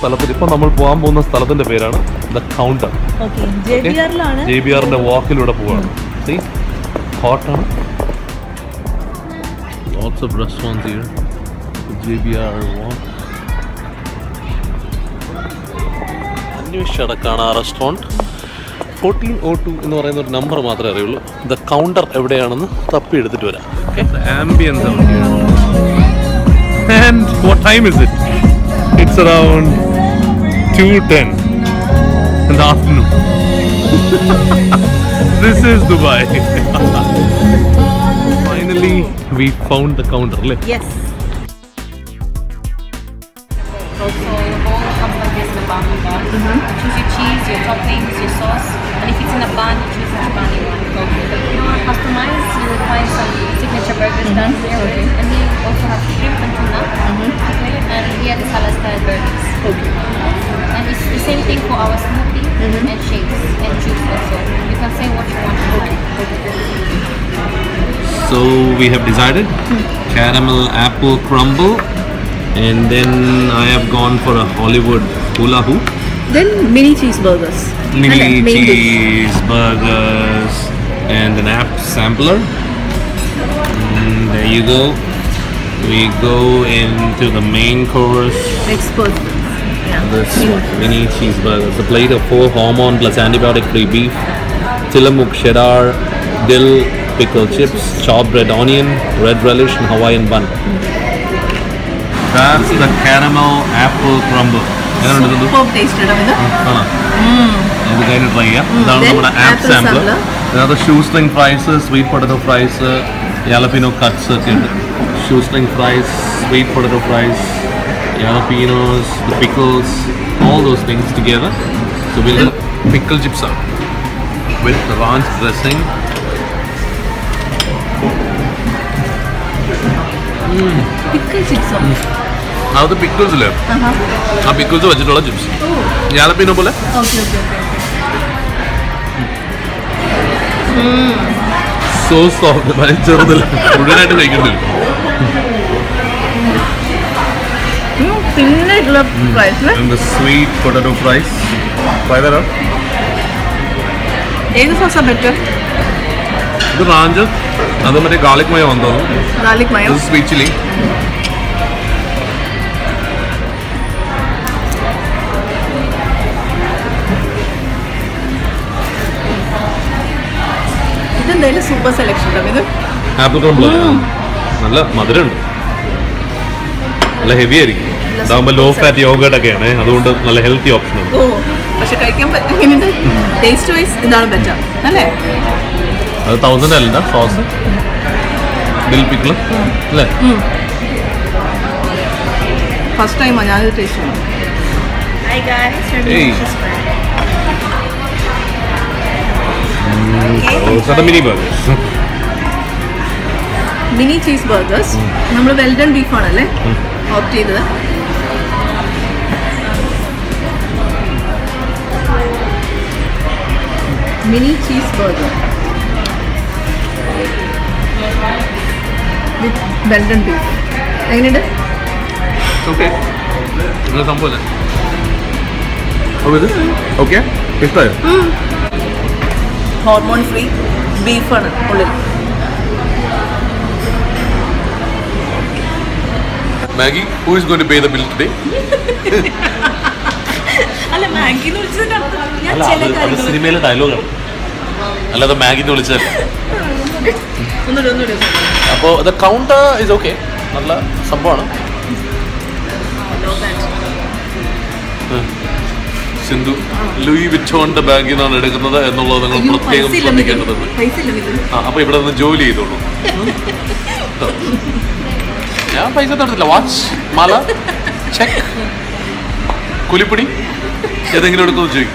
സ്ഥലത്തിൽ ഇപ്പൊ നമ്മൾ പോകാൻ പോകുന്ന സ്ഥലത്തിന്റെ പേരാണ് ദ കൗണ്ടർ. JBRന്റെ വാക്കിലൂടെ പോവാണ്. See, hot ആണ്. Lots of restaurants here. JBR walk. അന്വേഷിച്ചടക്കാണ് ആ റെസ്റ്റോറൻറ്റ്. 1402 എന്ന് പറയുന്ന ഒരു നമ്പർ മാത്രമേ അറിയുള്ളൂ. ദ കൗണ്ടർ എവിടെയാണെന്ന് തപ്പി എടുത്തിട്ട് വരാം. ആംബിയൻസ് ആണ്. And what time is it? It's around 2:10 in the afternoon. This is Dubai. Finally, we found the counter. Yes. Also, the bowl comes like this in a bamboo bun. Choose your cheese, your toppings, your sauce, and if it's in a bun, you choose which bun you want. If you want to customize, you will find some signature burgers done here. And we also have shrimp and tuna. Okay, and we have the salad style burgers. And it's the same thing for our smoothie and shakes and juice also. You can say what you want to try. So we have decided caramel apple crumble, and then I have gone for a Hollywood hula hoop. Then mini cheeseburgers. Mini cheeseburgers and an app sampler. And there you go. We go into the main course. Expert. This mini cheeseburgers. A plate of 4 hormone plus antibiotic-free beef, Tillamook cheddar, dill, pickled chips, chopped red onion, red relish, and Hawaiian bun. That's the caramel apple crumble. Superb taste. This kind of try. That's our app sampler. Another shoestring fries, sweet potato fries, jalapeno cuts. Shoestring fries, sweet potato fries, jalapenos, the pickles, all those things together. So we'll do pickle chips with the ranch dressing. Pickle chips. Now the pickles left. Pickles are vegetable chips. Jalapeno bole? Okay. So soft. Very churudal. Udane to take it. Thin fries. And the sweet potato fries. Try that out. Which sauce is better? The ranch. That's my garlic mayo. Garlic mayo. This is sweet chili. This is super selection. Apple crumble. Nalla madhuram. Nalla heavy ari. That's low fat yogurt again. That's a healthy option. Oh, but taste wise, this is better. That's 1,000 sauce. Dill pickle. First time I taste. Hi guys, hey. Those are the mini burgers. Mini cheeseburgers. We have well done beef. Opt mini cheeseburger with well done beef. Okay. How is it? Okay. It's fine. Hormone free beef. Maggie, who is going to pay the bill today? Maggie no cinema dialogue. The Maggie no the counter is okay. Sindhu, Louis Vuitton the bag in on another and no longer take yeah, watch, mala, check, kulipudi. I think you go jig.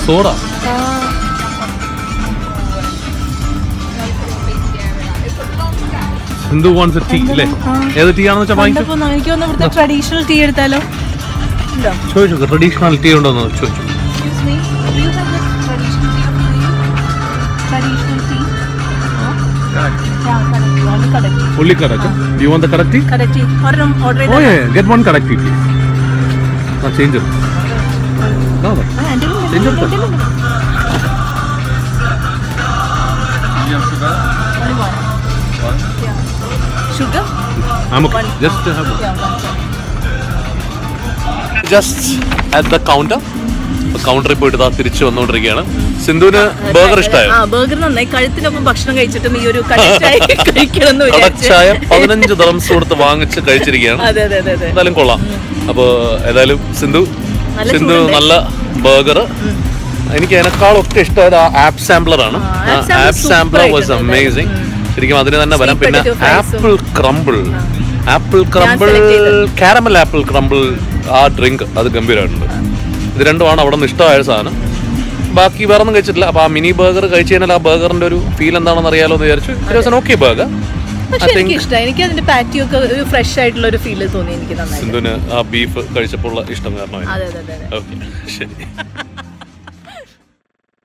Soda. Sindhu wants a tea. Is tea on the traditional tea. Traditional tea. Excuse me, do you have the traditional tea? Traditional. Only correct. Do you want the correct tea? correct tea. Order Oh yeah, get one correct tea, please. Change it. No. Change it. Sugar? I'm okay. Just have one. Just at the counter. കൗണ്ടറിൽ പോയിട്ട് തിരിച്ചു വന്നുകൊണ്ടിരിക്കുകയാണ്. സിന്ധുവിന് burger ഇഷ്ടമായോ? Burger നന്നായി. കഴുത്തിനൊപ്പം ഭക്ഷണം കഴിച്ചിട്ടും ഈ ഒരു കഴിക്കണം കടച്ചായ 15 dirhams കൊടുത്ത് വാങ്ങിച്ച് കഴിച്ചിരിക്കുകയാണ്. എന്തായാലും കൊള്ളാം. അപ്പോൾ ഏതായാലും സിന്ധു നല്ല ബർഗർ. എനിക്ക് അതിനേക്കാളൊക്കെ ഇഷ്ടമായത് ആപ്പ് സാമ്പിളർ ആണ്. App sampler was amazing. ശരിക്കും അതിന് തന്നെ വരാം. പിന്നെ apple crumble, caramel apple crumble, ആ ഡ്രിങ്ക് അത് ഗംഭീരമായിട്ടുണ്ട്. ഇത് രണ്ടുമാണ് അവിടെ നിന്ന് ഇഷ്ടമായ സാധനം. ബാക്കി വേറെ ഒന്നും കഴിച്ചിട്ടില്ല. അപ്പോൾ ആ മിനി ബർഗർ കഴിച്ചു കഴിഞ്ഞാൽ ആ ബർഗറിന്റെ ഒരു ഫീൽ എന്താണെന്ന് അറിയാലോ എന്ന് വിചാരിച്ചു. It was an okay burger. എനിക്ക് അതിന്റെ പാറ്റിയൊക്കെ ഒരു ഫ്രഷ് ആയിട്ടുള്ള ഒരു ഫീൽ തോന്നി. എനിക്ക് സിന്ധുവിന് ആ ബീഫ് കഴിച്ചപ്പോൾ ഇഷ്ടം കാരണം. അതെ ഓക്കെ, ശരി.